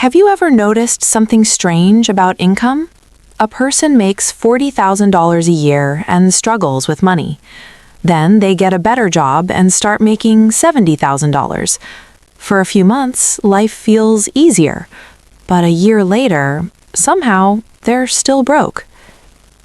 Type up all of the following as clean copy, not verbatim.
Have you ever noticed something strange about income? A person makes $40,000 a year and struggles with money. Then they get a better job and start making $70,000. For a few months, life feels easier. But a year later, somehow, they're still broke.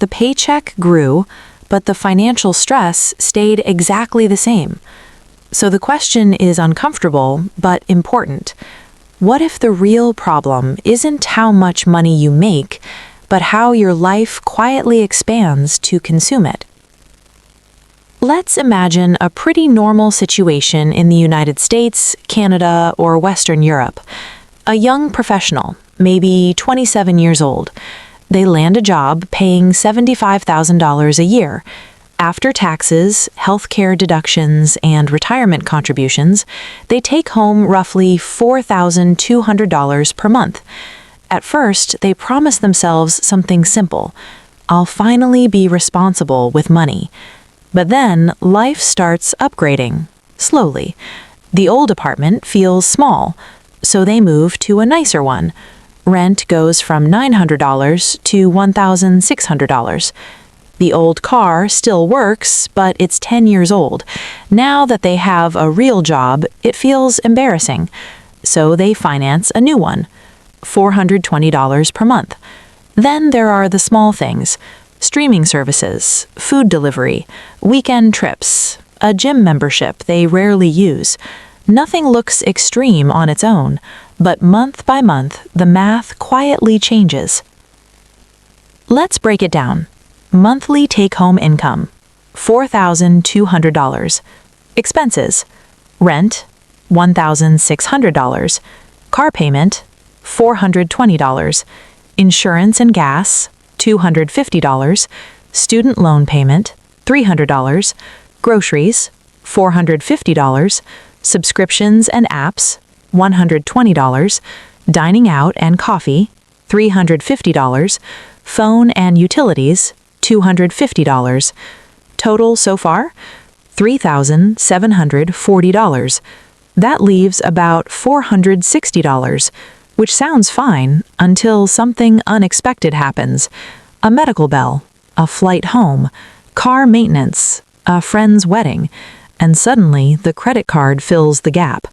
The paycheck grew, but the financial stress stayed exactly the same. So the question is uncomfortable, but important. What if the real problem isn't how much money you make, but how your life quietly expands to consume it? Let's imagine a pretty normal situation in the United States, Canada, or Western Europe. A young professional, maybe 27 years old. They land a job paying $75,000 a year. After taxes, healthcare deductions, and retirement contributions, they take home roughly $4,200 per month. At first, they promise themselves something simple. I'll finally be responsible with money. But then, life starts upgrading, slowly. The old apartment feels small, so they move to a nicer one. Rent goes from $900 to $1,600. The old car still works, but it's 10 years old. Now that they have a real job, it feels embarrassing. So they finance a new one, $420 per month. Then there are the small things: streaming services, food delivery, weekend trips, a gym membership they rarely use. Nothing looks extreme on its own, but month by month, the math quietly changes. Let's break it down. Monthly take-home income, $4,200. Expenses: rent, $1,600. Car payment, $420. Insurance and gas, $250. Student loan payment, $300. Groceries, $450. Subscriptions and apps, $120. Dining out and coffee, $350. Phone and utilities, $250. Total so far, $3,740. That leaves about $460, which sounds fine until something unexpected happens. A medical bill, a flight home, car maintenance, a friend's wedding, and suddenly the credit card fills the gap.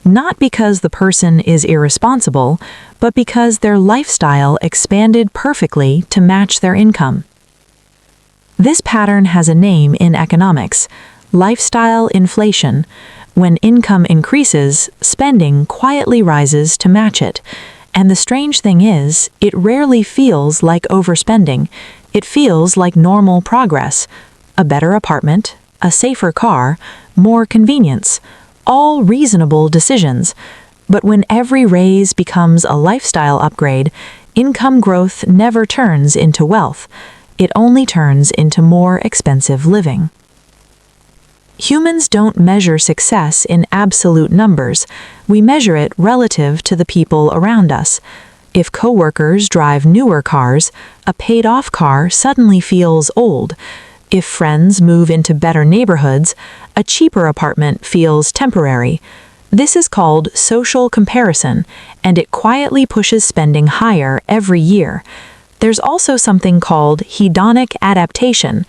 Not because the person is irresponsible, but because their lifestyle expanded perfectly to match their income. This pattern has a name in economics: lifestyle inflation. When income increases, spending quietly rises to match it. And the strange thing is, it rarely feels like overspending. It feels like normal progress. A better apartment, a safer car, more convenience. All reasonable decisions. But when every raise becomes a lifestyle upgrade, income growth never turns into wealth. It only turns into more expensive living. Humans don't measure success in absolute numbers. We measure it relative to the people around us. If coworkers drive newer cars, a paid-off car suddenly feels old. If friends move into better neighborhoods, a cheaper apartment feels temporary. This is called social comparison, and it quietly pushes spending higher every year. There's also something called hedonic adaptation.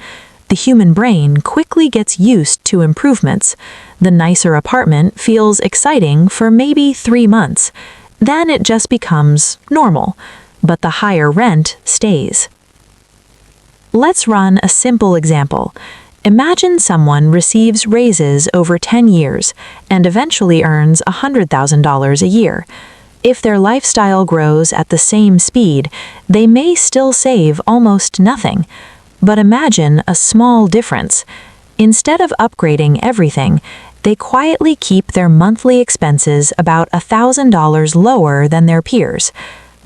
The human brain quickly gets used to improvements. The nicer apartment feels exciting for maybe 3 months. Then it just becomes normal, but the higher rent stays. Let's run a simple example. Imagine someone receives raises over 10 years and eventually earns $100,000 a year. If their lifestyle grows at the same speed, they may still save almost nothing. But imagine a small difference. Instead of upgrading everything, they quietly keep their monthly expenses about $1,000 lower than their peers.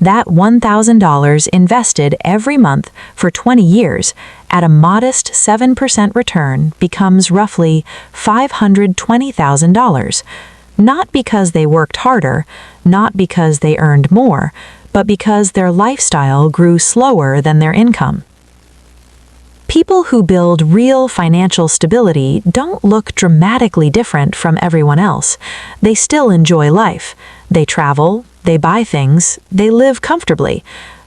That $1,000 invested every month for 20 years at a modest 7% return becomes roughly $520,000. Not because they worked harder, not because they earned more, but because their lifestyle grew slower than their income. People who build real financial stability don't look dramatically different from everyone else. They still enjoy life. They travel, they buy things, they live comfortably,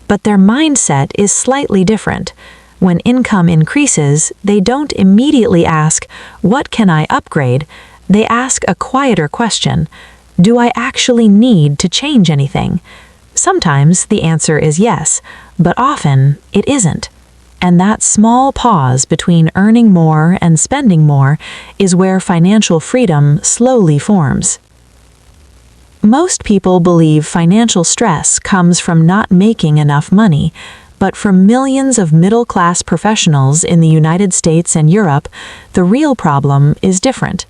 but their mindset is slightly different. When income increases, they don't immediately ask, "What can I upgrade?" They ask a quieter question: "Do I actually need to change anything?" Sometimes the answer is yes, but often it isn't. And that small pause between earning more and spending more is where financial freedom slowly forms. Most people believe financial stress comes from not making enough money, but for millions of middle-class professionals in the United States and Europe, the real problem is different.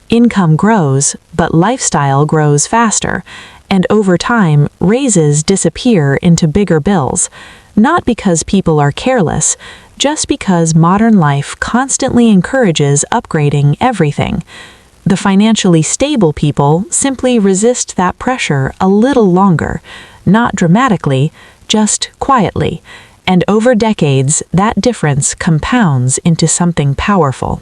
Income grows, but lifestyle grows faster, and over time, raises disappear into bigger bills, not because people are careless, just because modern life constantly encourages upgrading everything. The financially stable people simply resist that pressure a little longer, not dramatically, just quietly, and over decades, that difference compounds into something powerful.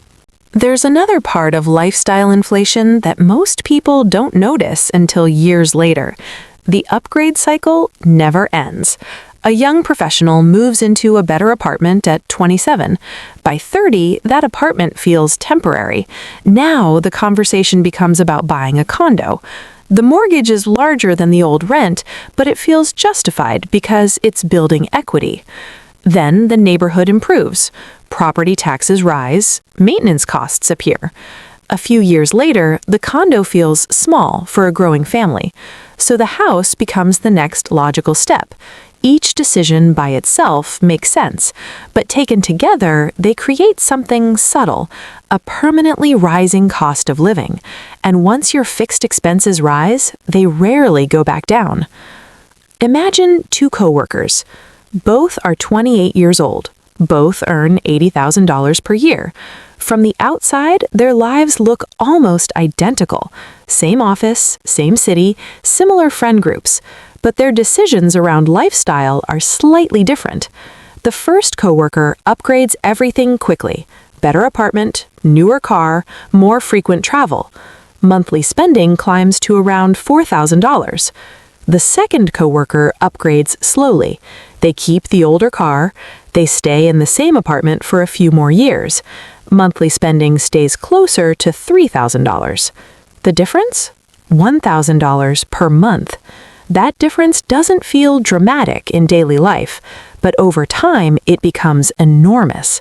There's another part of lifestyle inflation that most people don't notice until years later. The upgrade cycle never ends. A young professional moves into a better apartment at 27. By 30, that apartment feels temporary. Now the conversation becomes about buying a condo. The mortgage is larger than the old rent, but it feels justified because it's building equity. Then the neighborhood improves. Property taxes rise, maintenance costs appear. A few years later, the condo feels small for a growing family, so the house becomes the next logical step. Each decision by itself makes sense, but taken together, they create something subtle, a permanently rising cost of living. And once your fixed expenses rise, they rarely go back down. Imagine two coworkers. Both are 28 years old. Both earn $80,000 per year. From the outside, their lives look almost identical. Same office, same city, similar friend groups. But their decisions around lifestyle are slightly different. The first coworker upgrades everything quickly. Better apartment, newer car, more frequent travel. Monthly spending climbs to around $4,000. The second coworker upgrades slowly. They keep the older car. They stay in the same apartment for a few more years. Monthly spending stays closer to $3,000. The difference? $1,000 per month. That difference doesn't feel dramatic in daily life, but over time it becomes enormous.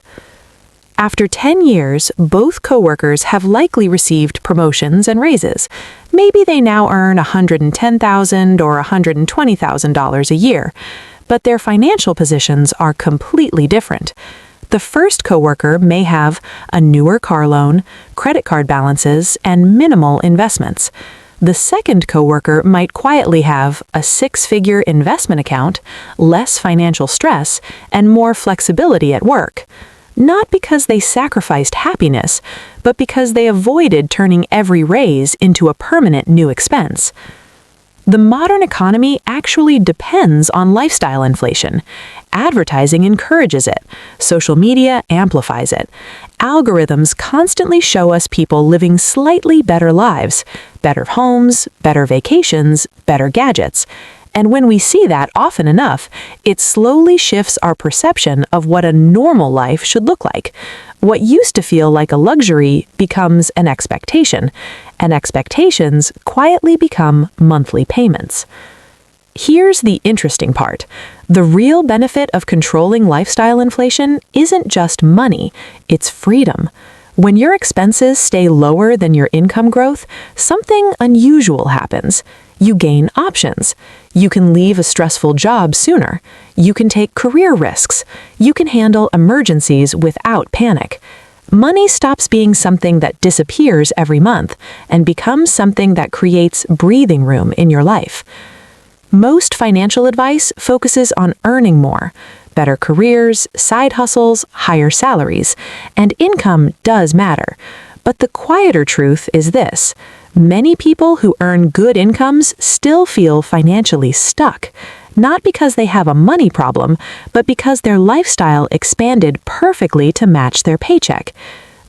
After 10 years, both coworkers have likely received promotions and raises. Maybe they now earn $110,000 or $120,000 a year, but their financial positions are completely different. The first coworker may have a newer car loan, credit card balances, and minimal investments. The second coworker might quietly have a six-figure investment account, less financial stress, and more flexibility at work. Not because they sacrificed happiness, but because they avoided turning every raise into a permanent new expense. The modern economy actually depends on lifestyle inflation. Advertising encourages it. Social media amplifies it. Algorithms constantly show us people living slightly better lives, better homes, better vacations, better gadgets. And when we see that often enough, it slowly shifts our perception of what a normal life should look like. What used to feel like a luxury becomes an expectation, and expectations quietly become monthly payments. Here's the interesting part. The real benefit of controlling lifestyle inflation isn't just money, it's freedom. When your expenses stay lower than your income growth, something unusual happens. You gain options. You can leave a stressful job sooner. You can take career risks. You can handle emergencies without panic. Money stops being something that disappears every month and becomes something that creates breathing room in your life. Most financial advice focuses on earning more, better careers, side hustles, higher salaries, and income does matter. But the quieter truth is this: many people who earn good incomes still feel financially stuck, not because they have a money problem, but because their lifestyle expanded perfectly to match their paycheck.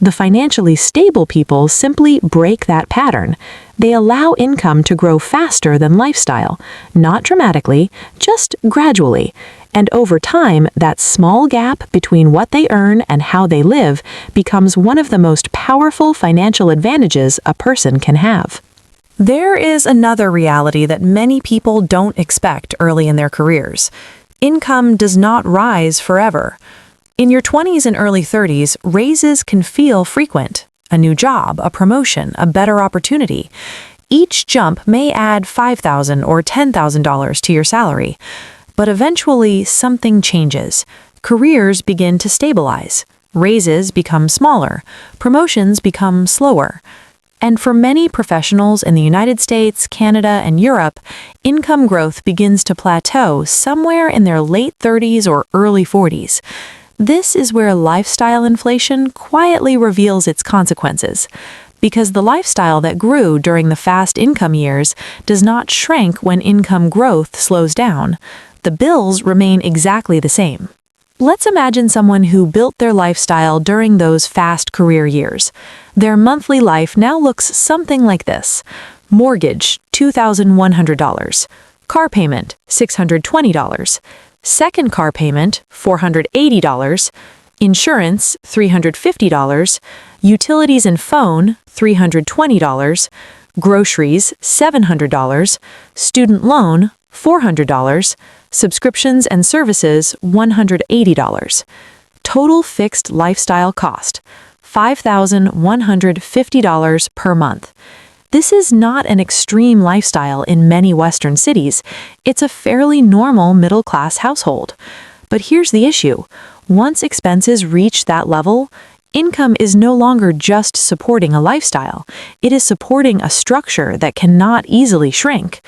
The financially stable people simply break that pattern. They allow income to grow faster than lifestyle, not dramatically, just gradually. And over time, that small gap between what they earn and how they live becomes one of the most powerful financial advantages a person can have. There is another reality that many people don't expect early in their careers. Income does not rise forever. In your 20s and early 30s, raises can feel frequent. A new job, a promotion, a better opportunity. Each jump may add $5,000 or $10,000 to your salary. But eventually, something changes. Careers begin to stabilize. Raises become smaller. Promotions become slower. And for many professionals in the United States, Canada, and Europe, income growth begins to plateau somewhere in their late 30s or early 40s. This is where lifestyle inflation quietly reveals its consequences, because the lifestyle that grew during the fast income years does not shrink when income growth slows down. The bills remain exactly the same. Let's imagine someone who built their lifestyle during those fast career years. Their monthly life now looks something like this. Mortgage, $2,100. Car payment, $620. Second car payment, $480. Insurance, $350. Utilities and phone, $320. Groceries, $700. Student loan, $400. Subscriptions and services, $180. Total fixed lifestyle cost, $5,150 per month. This is not an extreme lifestyle in many Western cities. It's a fairly normal middle-class household. But here's the issue. Once expenses reach that level, income is no longer just supporting a lifestyle. It is supporting a structure that cannot easily shrink.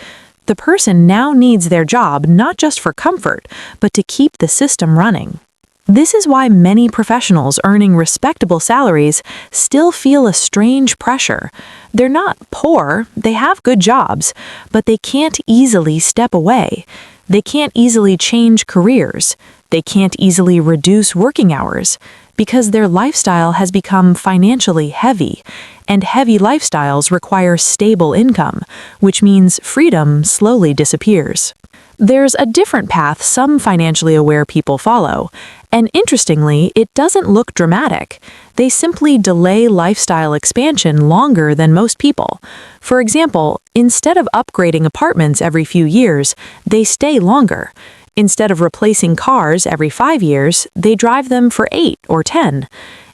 The person now needs their job not just for comfort, but to keep the system running. This is why many professionals earning respectable salaries still feel a strange pressure. They're not poor, they have good jobs, but they can't easily step away. They can't easily change careers. They can't easily reduce working hours, because their lifestyle has become financially heavy, and heavy lifestyles require stable income, which means freedom slowly disappears. There's a different path some financially aware people follow, and interestingly, it doesn't look dramatic. They simply delay lifestyle expansion longer than most people. For example, instead of upgrading apartments every few years, they stay longer. Instead of replacing cars every 5 years, they drive them for 8 or 10.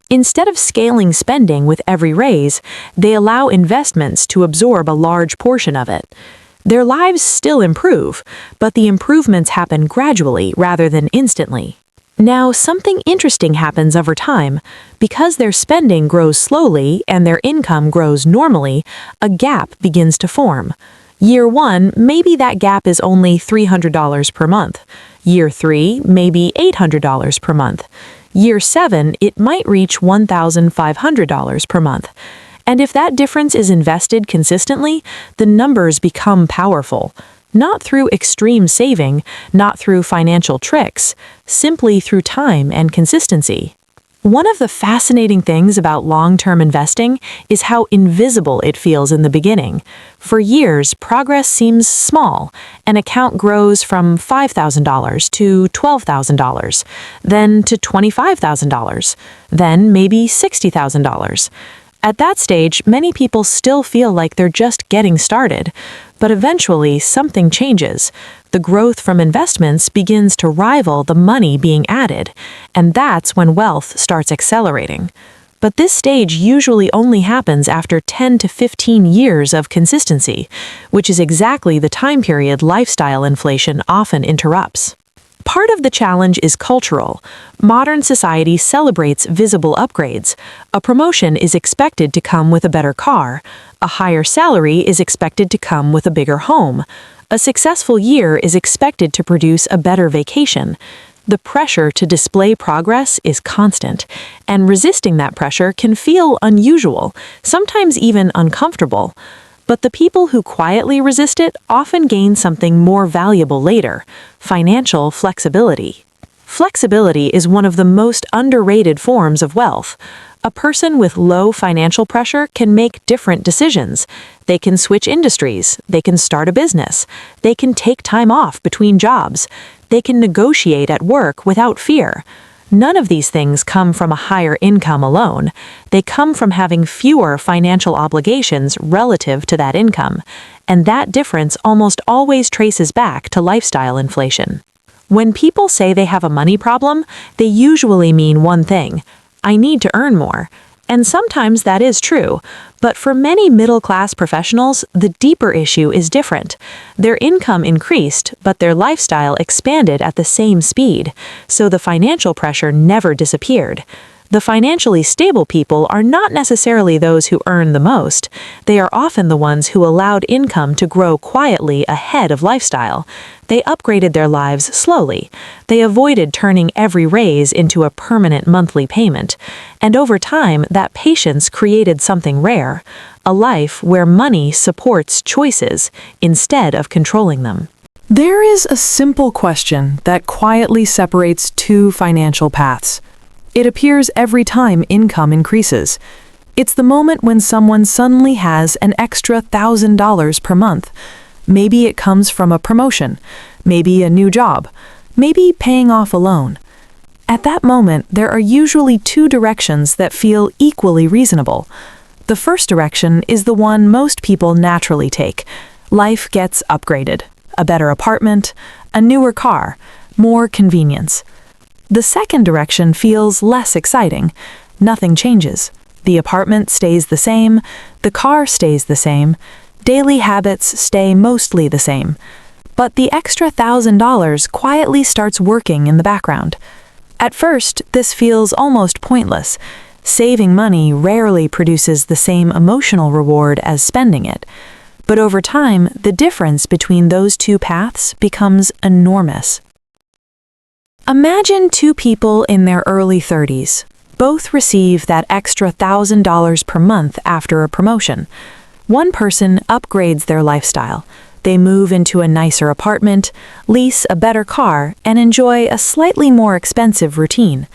Instead of scaling spending with every raise, they allow investments to absorb a large portion of it. Their lives still improve, but the improvements happen gradually rather than instantly. Now, something interesting happens over time. Because their spending grows slowly and their income grows normally, a gap begins to form. Year 1, maybe that gap is only $300 per month. Year 3, maybe $800 per month. Year 7, it might reach $1,500 per month. And if that difference is invested consistently, the numbers become powerful. Not through extreme saving, not through financial tricks, simply through time and consistency. One of the fascinating things about long-term investing is how invisible it feels in the beginning. For years, progress seems small. An account grows from $5,000 to $12,000, then to $25,000, then maybe $60,000. At that stage, many people still feel like they're just getting started. But eventually, something changes. The growth from investments begins to rival the money being added, and that's when wealth starts accelerating. But this stage usually only happens after 10 to 15 years of consistency, which is exactly the time period lifestyle inflation often interrupts. Part of the challenge is cultural. Modern society celebrates visible upgrades. A promotion is expected to come with a better car. A higher salary is expected to come with a bigger home. A successful year is expected to produce a better vacation. The pressure to display progress is constant, and resisting that pressure can feel unusual, sometimes even uncomfortable. But the people who quietly resist it often gain something more valuable later: financial flexibility. Flexibility is one of the most underrated forms of wealth. A person with low financial pressure can make different decisions. They can switch industries, they can start a business, they can take time off between jobs, they can negotiate at work without fear. None of these things come from a higher income alone. They come from having fewer financial obligations relative to that income, and that difference almost always traces back to lifestyle inflation. When people say they have a money problem, they usually mean one thing: I need to earn more. And sometimes that is true, but for many middle-class professionals, the deeper issue is different. Their income increased, but their lifestyle expanded at the same speed, so the financial pressure never disappeared. The financially stable people are not necessarily those who earn the most. They are often the ones who allowed income to grow quietly ahead of lifestyle. They upgraded their lives slowly. They avoided turning every raise into a permanent monthly payment. And over time, that patience created something rare: a life where money supports choices instead of controlling them. There is a simple question that quietly separates two financial paths. It appears every time income increases. It's the moment when someone suddenly has an extra $1,000 per month. Maybe it comes from a promotion, maybe a new job, maybe paying off a loan. At that moment, there are usually two directions that feel equally reasonable. The first direction is the one most people naturally take. Life gets upgraded. A better apartment, a newer car, more convenience. The second direction feels less exciting. Nothing changes. The apartment stays the same, the car stays the same, daily habits stay mostly the same. But the extra $1,000 quietly starts working in the background. At first, this feels almost pointless. Saving money rarely produces the same emotional reward as spending it. But over time, the difference between those two paths becomes enormous. Imagine two people in their early 30s. Both receive that extra $1,000 per month after a promotion. One person upgrades their lifestyle. They move into a nicer apartment, lease a better car, and enjoy a slightly more expensive routine.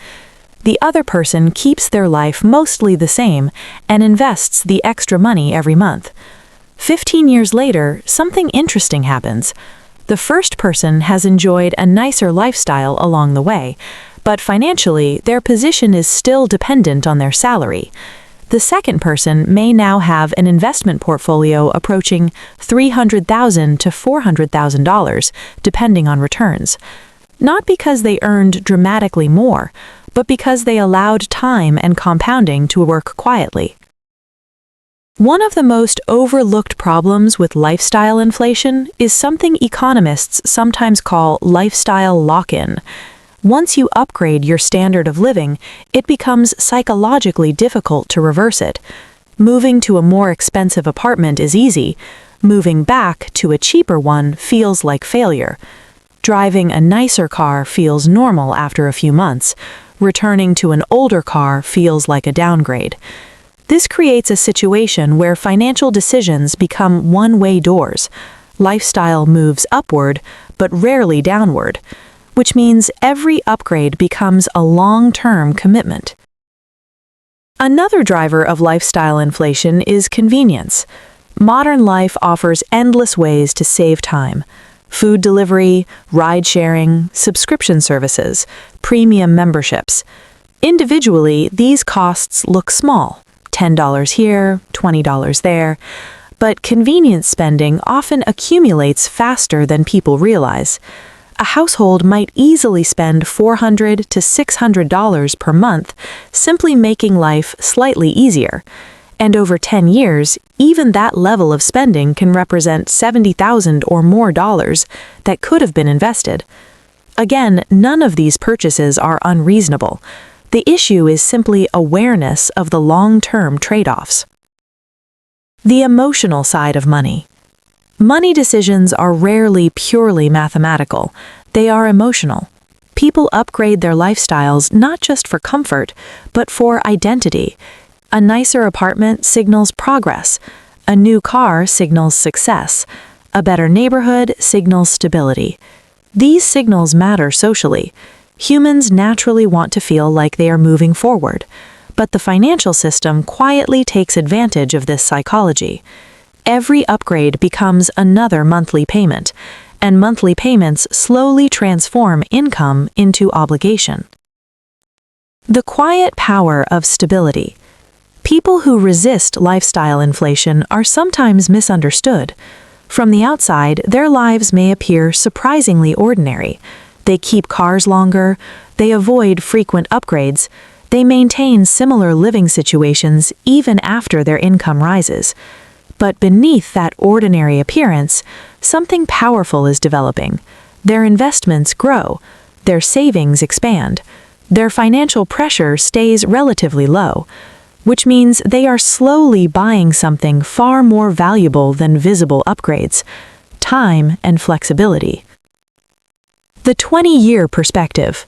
The other person keeps their life mostly the same and invests the extra money every month. 15 years later, something interesting happens. The first person has enjoyed a nicer lifestyle along the way, but financially, their position is still dependent on their salary. The second person may now have an investment portfolio approaching $300,000 to $400,000, depending on returns. Not because they earned dramatically more, but because they allowed time and compounding to work quietly. One of the most overlooked problems with lifestyle inflation is something economists sometimes call lifestyle lock-in. Once you upgrade your standard of living, it becomes psychologically difficult to reverse it. Moving to a more expensive apartment is easy. Moving back to a cheaper one feels like failure. Driving a nicer car feels normal after a few months. Returning to an older car feels like a downgrade. This creates a situation where financial decisions become one-way doors. Lifestyle moves upward, but rarely downward, which means every upgrade becomes a long-term commitment. Another driver of lifestyle inflation is convenience. Modern life offers endless ways to save time. Food delivery, ride-sharing, subscription services, premium memberships. Individually, these costs look small. $10 here, $20 there, but convenience spending often accumulates faster than people realize. A household might easily spend $400 to $600 per month simply making life slightly easier. And over 10 years, even that level of spending can represent $70,000 or more dollars that could have been invested. Again, none of these purchases are unreasonable. The issue is simply awareness of the long-term trade-offs. The emotional side of money. Money decisions are rarely purely mathematical. They are emotional. People upgrade their lifestyles not just for comfort, but for identity. A nicer apartment signals progress. A new car signals success. A better neighborhood signals stability. These signals matter socially. Humans naturally want to feel like they are moving forward. But the financial system quietly takes advantage of this psychology. Every upgrade becomes another monthly payment, and monthly payments slowly transform income into obligation. The quiet power of stability. People who resist lifestyle inflation are sometimes misunderstood. From the outside, their lives may appear surprisingly ordinary. They keep cars longer, they avoid frequent upgrades, they maintain similar living situations even after their income rises. But beneath that ordinary appearance, something powerful is developing. Their investments grow, their savings expand, their financial pressure stays relatively low, which means they are slowly buying something far more valuable than visible upgrades: time and flexibility. The 20-year perspective.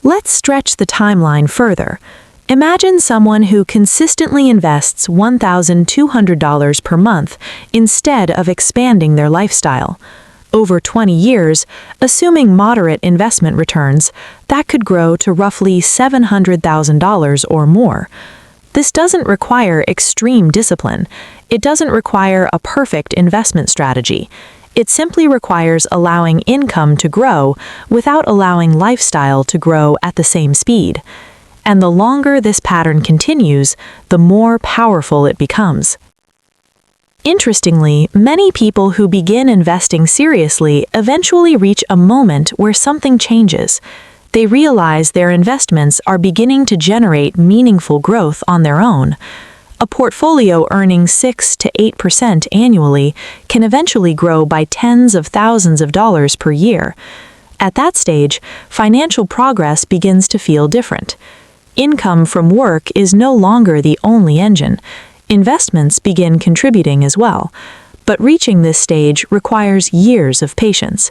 Let's stretch the timeline further. Imagine someone who consistently invests $1,200 per month instead of expanding their lifestyle. Over 20 years, assuming moderate investment returns, that could grow to roughly $700,000 or more. This doesn't require extreme discipline. It doesn't require a perfect investment strategy. It simply requires allowing income to grow without allowing lifestyle to grow at the same speed. And the longer this pattern continues, the more powerful it becomes. Interestingly, many people who begin investing seriously eventually reach a moment where something changes. They realize their investments are beginning to generate meaningful growth on their own. A portfolio earning 6 to 8% annually can eventually grow by tens of thousands of dollars per year. At that stage, financial progress begins to feel different. Income from work is no longer the only engine. Investments begin contributing as well. But reaching this stage requires years of patience.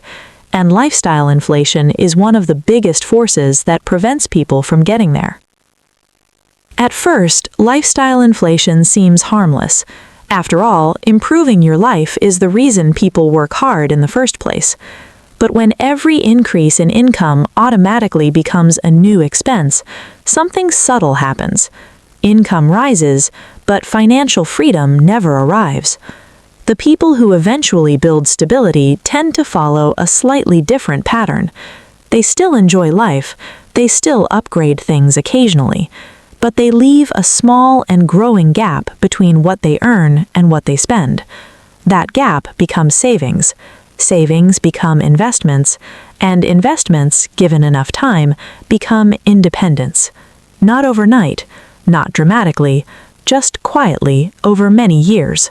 And lifestyle inflation is one of the biggest forces that prevents people from getting there. At first, lifestyle inflation seems harmless. After all, improving your life is the reason people work hard in the first place. But when every increase in income automatically becomes a new expense, something subtle happens. Income rises, but financial freedom never arrives. The people who eventually build stability tend to follow a slightly different pattern. They still enjoy life, they still upgrade things occasionally, but they leave a small and growing gap between what they earn and what they spend. That gap becomes savings. Savings become investments, and investments, given enough time, become independence. Not overnight, not dramatically, just quietly over many years.